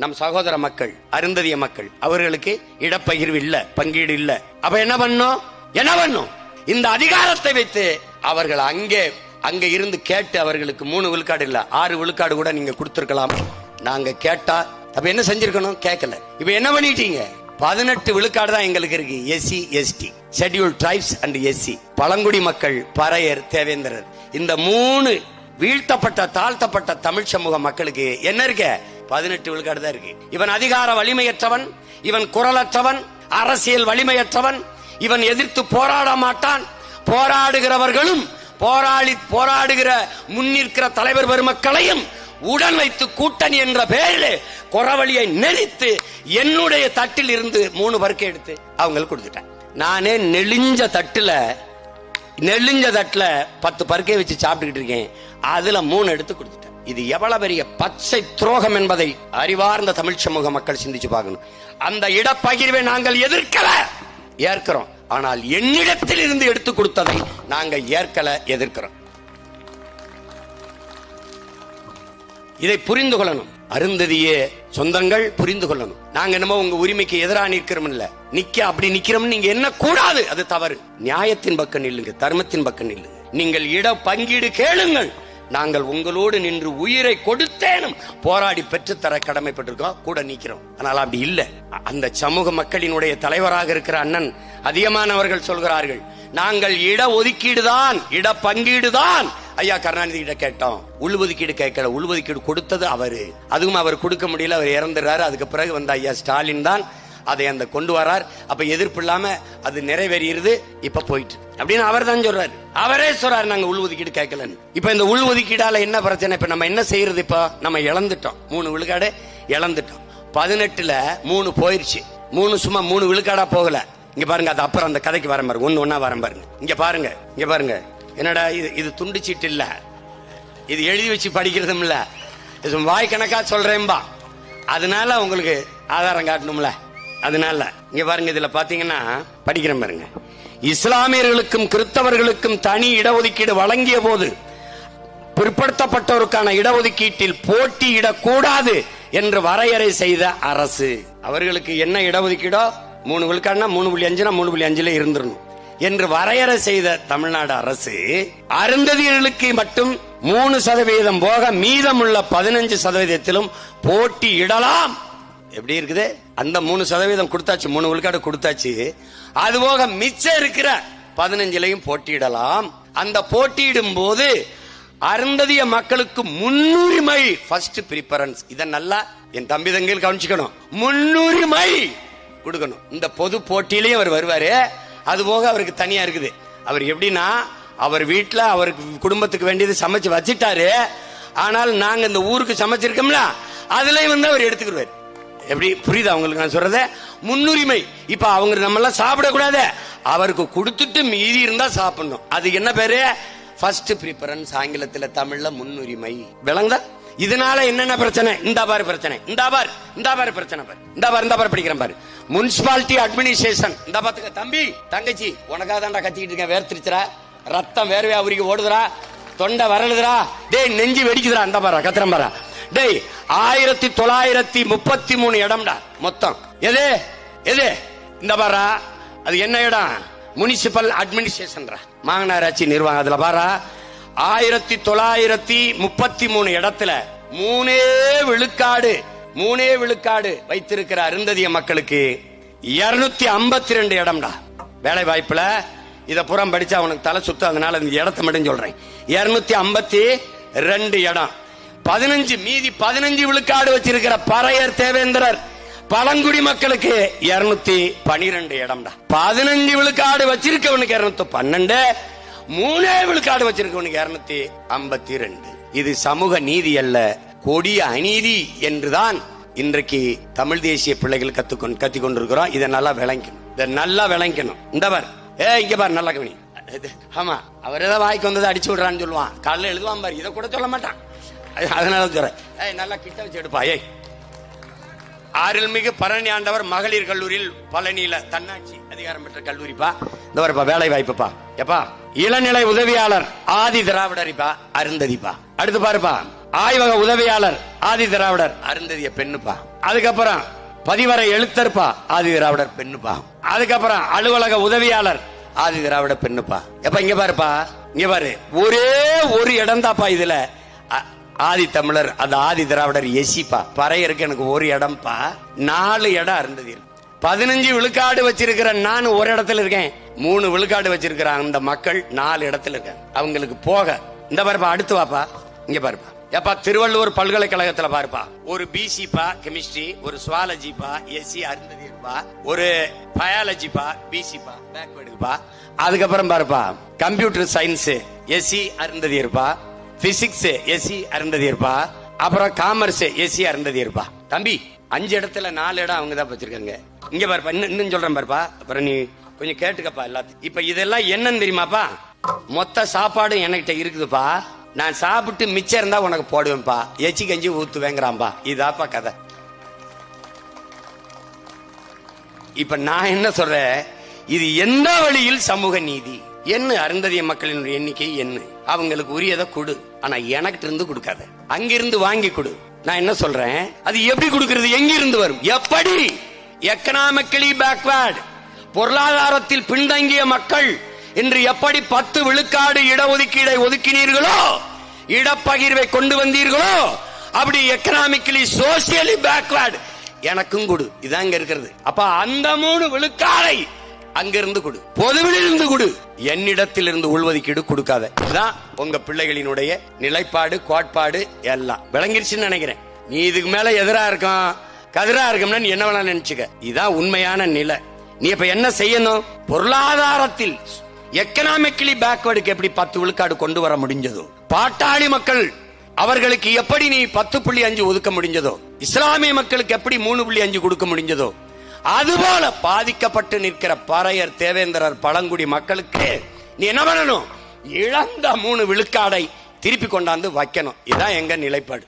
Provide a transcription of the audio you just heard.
நம் சகோதர மக்கள், அருந்ததிய மக்கள், அவர்களுக்கு இடப்பகிர்வு இல்ல, பங்கீடு இல்ல. அப்ப என்ன பண்ணும்? இந்த அதிகாரத்தை வைத்து அவர்கள் அங்கே இருந்து கேட்டு அவர்களுக்கு 3 விழுக்காடு இல்ல 6 விழுக்காடு கூட நீங்க கொடுத்திருக்கலாம். நாங்க கேட்டா அப்ப என்ன செஞ்சிருக்கணும்? கேட்கல. இப்ப என்ன பண்ணிட்டீங்க? 18 விழுக்காடு தான் எங்களுக்கு இருக்கு. SC, ST, scheduled tribes and SC, பழங்குடி மக்கள், பறையர், தேவேந்திரர், இந்த 3 வீழ்த்தப்பட்ட தாழ்த்தப்பட்ட தமிழ் சமூக மக்களுக்கு என்ன இருக்கு? 18 விழுக்காடு தான் இருக்கு. இவன் அதிகார வலிமையற்றவன், இவன் குரலற்றவன், அரசியல் வலிமையற்றவன், இவன் எதிர்த்து போராட மாட்டான். போராடுகிறவர்களும் போராடுகிற முன்னிற்கிற தலைவர் பெருமக்களையும் உடன் வைத்து கூட்டணி என்ற பெயரில் குறவழியை நெளித்து என்னுடைய தட்டில் இருந்து 3 பருக்கை எடுத்து அவங்களுக்கு கொடுத்துட்டேன். நானே நெளிஞ்ச தட்டுல 10 பருக்கை வச்சு சாப்பிட்டுக்கிட்டு இருக்கேன். அதுல 3 எடுத்து கொடுத்துட்டேன். இது எவ்வளவு பெரிய பச்சை துரோகம் என்பதை அறிவார்ந்த தமிழ் சமூக மக்கள் சிந்திச்சு பார்க்கணும். அந்த இடப்பகிர்வை நாங்கள் ஏற்கிறோம். ஆனால் என்னிடத்தில் இருந்து எடுத்து கொடுத்ததை நாங்கள் எதிர்க்கிறோம். இதை புரிந்து கொள்ளணும். அருந்ததிய சொந்தங்கள் புரிந்து கொள்ளணும். நாங்க என்னமோ உங்க உரிமைக்கு எதிராக நிற்கிறோம் இல்ல, அப்படி நிக்கிறோம். நீங்க என்ன கூடாது, அது தவறு. நியாயத்தின் பக்கம் நில்லுங்க, தர்மத்தின் பக்கம் நில்லுங்க. நீங்கள் இட பங்கீடு கேளுங்கள். நாங்கள் உங்களோடு நின்று உயிரை கொடுத்தேனும் போராடி பெற்றுத்தர கடமைப்பட்டிருக்கோம், கூட நிக்கிறோம். ஆனால் அப்படி இல்ல. அந்த சமூக மக்களினுடைய தலைவராக இருக்கிற அண்ணன் அதிகமானவர்கள் சொல்கிறார்கள், நாங்கள் இட ஒதுக்கீடுதான், இட பங்கீடுதான் ஐயா கருணாநிதி கிட்ட கேட்டோம், உள்ஒதுக்கீடு கேட்கல. உள்ஒதுக்கீடு கொடுத்தது அவரு, அதுவும் அவர் கொடுக்க முடியல, அவர் இறந்துறாரு. அதுக்கு பிறகு வந்த ஐயா ஸ்டாலின் தான் அதை கொண்டு வரார். அப்ப எதிர்ப்பு இல்லாம அது நிறைவேறிடுது. இப்ப போயிட்டு அப்படின்னு அவர் தான் சொல்றாரு. அவரே சொல்றாரு நாங்க உள்ஒதுக்கீடு கேட்கலன்னு. இப்ப இந்த உள்ஒதுக்கீடால என்ன பிரச்சனை? இப்ப நம்ம என்ன செய்யறது? இப்ப நம்ம இழந்துட்டோம், 3 விழுக்காடு இழந்துட்டோம். 18ல 3 போயிருச்சு. 3 சும்மா 3 விழுக்காடா போகல. இங்க பாருங்க, அது அப்புறம் அந்த கதைக்கு வர பாருங்க, ஒண்ணா வர பாருங்க. இங்க பாருங்க, என்னடா இது துண்டு சீட்டு இல்ல, இது எழுதி வச்சு படிக்கிறதும் இல்ல, இது வாய் கணக்கா சொல்றேன்பா. அதனால உங்களுக்கு ஆதாரம் காட்டணும்ல. அதனால இங்க பாருங்க, இதுல பாத்தீங்கன்னா படிக்கிறேன் பாருங்க. இஸ்லாமியர்களுக்கும் கிறிஸ்தவர்களுக்கும் தனி இடஒதுக்கீடு வழங்கிய போது பிற்படுத்தப்பட்டோருக்கான இடஒதுக்கீட்டில் போட்டியிடக்கூடாது என்று வரையறை செய்த அரசு. அவர்களுக்கு என்ன இடஒதுக்கீடோ 3 விழுக்காடுனா 3.5 3.5 இருந்துடணும் என்று வரையறை செய்த தமிழ்நாடு அரசு அருந்ததியர்களுக்கு மட்டும் 3% போக மீதமுள்ள 15%த்திலும் போட்டியிடலாம். எப்படி இருக்குது? அந்த 3% கொடுத்தாச்சு, 3 விழுக்காடு கொடுத்தாச்சு. அது போக மிச்சம் இருக்கிற 15லையும் போட்டியிடலாம். அந்த போட்டியிடும் போது அருந்ததிய மக்களுக்கு முன்னுரிமை, ஃபர்ஸ்ட் பிரிஃபரன்ஸ். இத நல்லா என் தம்பி தங்கையில் கவனிச்சுக்கணும். முன்னுரிமை கொடுக்கணும். இந்த பொது போட்டியிலையும் அவர் வருவாரு. அது போக அவருக்கு தனியா இருக்குது. அவர் எப்படின்னா, அவர் வீட்டுல அவருக்கு குடும்பத்துக்கு வேண்டியது சமைச்சு வச்சிட்டாரு. ஆனால் நாங்க இந்த ஊருக்கு சமைச்சிருக்கோம்ல, அதுலயும் அவர் எடுத்துக்கிடுவார். எப்படி புரியுது அவங்களுக்கு நான் சொல்றது? முன்னுரிமை. இப்ப அவங்க நம்ம எல்லாம் சாப்பிடக்கூடாது, அவருக்கு கொடுத்துட்டு மீதி இருந்தா சாப்பிடணும். அது என்ன பேரு? First preference. ஆங்கிலத்துல, தமிழ்ல முன்னுரிமை. விளங்குதா? இதனால என்னென்ன பிரச்சனை? இந்த பாரு பிரச்சனை, இந்த பாரு பிரச்சனை பாரு, இந்த பாரு படிக்கிறேன் பாரு. Municipality administration. இந்த பாத்துக்க தம்பி தங்கச்சி, உனக்காக தான்டா கத்திக்கிட்டு இருக்கேன். வேர்த்திருச்சுரா, ரத்தம் வேர்வையா உருகி ஓடுதுரா, தொண்டை வரலுதுரா, டேய் நெஞ்சு வெடிக்குதுரா. இந்த பாரு கத்திரம் பாரா. டேய் 1933 இடம்டா மொத்தம். எது இந்த பாரா, அது என்ன இடம்? முனிசிபல் அட்மினிஸ்ட்ரேஷன், மாநகராட்சி நிர்வாகம். அதுல பாரா 1933 இடத்துல 3 விழுக்காடு வைத்திருக்கிற அருந்ததிய மக்களுக்கு 252 இடம்டா. வேலை வாய்ப்புல இத புறம் படிச்சா உனக்கு தலை சுத்த, அதனால இந்த இடத்தை மட்டும் சொல்றேன். 252 இடம். 15 மீதி 15 விழுக்காடு வச்சிருக்கிற பறையர், தேவேந்திரர், பழங்குடி மக்களுக்கு 212 இடம்டா. 15 விழுக்காடு வச்சிருக்கவனுக்கு 212, 3 விழுக்காடு வச்சிருக்கவனுக்கு 252. இது சமூக நீதி அல்ல, கொடிய அநீதி என்றுதான் இன்றைக்கு தமிழ் தேசிய பிள்ளைகள் கத்திக் கொண்டிருக்கிறோம். இதை நல்லா விளங்கணும். இந்த பார், இங்க பார், நல்லா கவனி. ஆமா, அவர் ஏதாவது வாய்க்கு வந்ததை அடிச்சு விடுறான்னு சொல்லுவான், காலைல எழுதுவான் பாரு, இதை கூட சொல்ல மாட்டான். அதனால சொல்றேன், நல்லா கிட்ட வச்சு எடுப்பா. அருள்மிகு பழனி ஆண்டவர் மகளிர் கல்லூரியில் பழனியில தன்னாட்சி அதிகாரம் பெற்ற கல்லூரிப்பா. இந்த வரப்பா வேலை வாய்ப்புப்பா. எப்பா இளநிலை உதவியாளர் ஆதி திராவிடரிப்பா, அருந்ததிப்பா. அடுத்து பாருப்பா, ஆய்வக உதவியாளர் ஆதி திராவிடர், அருந்ததிய பெண்ணுப்பா. அதுக்கப்புறம் பதிவரை எழுத்தர்ப்பா, ஆதி திராவிடர் பெண்ணுப்பா. அதுக்கப்புறம் அலுவலக உதவியாளர், ஆதி திராவிட பெண்ணுப்பா. எப்ப இங்க பாருப்பா, இங்க பாரு, ஒரே ஒரு இடம் தாப்பா இதுல ஆதி தமிழர், அந்த ஆதி திராவிடர் எசிப்பா. பறையருக்கு எனக்கு ஒரு இடம்பா, 4 இடம் இருந்தது. 15 விழுக்காடு வச்சிருக்கிற நான் ஒரு இடத்துல இருக்கேன், 3 விழுக்காடு வச்சிருக்கிற அந்த மக்கள் 4 இடத்துல இருக்க. அவங்களுக்கு போக இந்த பாருப்பா, அடுத்து வாப்பா, இங்க பாருப்பா. எப்பா திருவள்ளுவர் பல்கலைக்கழகத்துல பாருப்பா, ஒரு பிசிப்பா கெமிஸ்ட்ரி, ஒரு சுவாலஜிப்பா எஸ்சி அருந்ததிப்பா, ஒரு பயாலஜிப்பா பிசிப்பா பேக்வேர்டுப்பா. அதுக்கப்புறம் பாருப்பா கம்ப்யூட்டர் சயின்ஸ் எஸ்சி அருந்ததிப்பா, பிசிக்ஸ் எஸ்சி அருந்ததிப்பா, அப்புறம் காமர்ஸ் எஸ்சி அருந்ததிப்பா. தம்பி 5 இடத்துல 4 இடம் அவங்க தான் வச்சிருக்காங்க. இங்க பாருப்பா, இன்னும் சொல்றேன் பாருப்பா, அப்புறம் நீ கொஞ்சம் கேட்டுக்கப்பா எல்லாத்தையும். இப்ப இதெல்லாம் என்னன்னு தெரியுமாப்பா? மொத்த சாப்பாடு என்கிட்ட இருக்குதுப்பா, நான் சாப்பிட்டு மிச்சம் இருந்தா உனக்கு போடுவேன்பா, எச்சி கஞ்சி ஊத்துவேங்கிறான்பா. இதாப்பா கதை. இப்ப நான் என்ன சொல்றேன், இது எந்த வழியில் சமூக நீதி? என்ன அருந்ததிய மக்களின் எண்ணிக்கை என்ன, அவங்களுக்கு உரியதை கொடு, ஆனா எனக்கு இருந்து கொடுக்காத, அங்கிருந்து வாங்கி கொடு. நான் என்ன சொல்றேன், அது எப்படி கொடுக்கிறது, எங்கிருந்து வரும், எப்படி? எக்கனாமிக்கலி பேக்வர்ட், பொருளாதாரத்தில் பின்தங்கிய மக்கள் என்று எப்படி 10 விழுக்காடு இடஒதுக்கீடை ஒதுக்கினீர்களோ, இடப்பகிர்வை கொண்டு வந்தீர்களோ, அப்படி எக்கனாமிக்கலி சோசியலி பேக்வர்ட் எனக்கும் கொடு. இதான் இங்க இருக்கிறது. அப்ப அந்த 3 விழுக்காடை அங்கிருந்து கொடு, பொதுவிலிருந்து கொடு, என்னிடத்தில் இருந்து உள்ஒதுக்கீடு கொடுக்காத. இதுதான் உங்க பிள்ளைகளினுடைய நிலைப்பாடு, கோட்பாடு எல்லாம் விளங்கிருச்சுன்னு நினைக்கிறேன். நீ இதுக்கு மேல எதிரா இருக்கும், கதிரா இருக்கும்னா நீ என்ன வேணா நினைச்சுக்க. இதுதான் உண்மையான நிலை. நீ இப்ப என்ன செய்யணும், பொருளாதாரத்தில் எக்கனாமிக்கலி பேக்வர்டுக்கு எப்படி 10 விழுக்காடு கொண்டு வர முடிஞ்சதோ, பாட்டாளி மக்கள் அவர்களுக்கு எப்படி நீ 10.5 ஒதுக்க முடிஞ்சதோ, இஸ்லாமிய மக்களுக்கு எப்படி 3.5 கொடுக்க முடிஞ்சதோ, அதுபோல பாதிக்கப்பட்டு நிற்கிற பறையர், தேவேந்திரர், பழங்குடி மக்களுக்கு நீ என்ன பண்ணணும், இழந்த 3 விழுக்காடை திருப்பி கொண்டாந்து வைக்கணும். இதுதான் எங்க நிலைப்பாடு.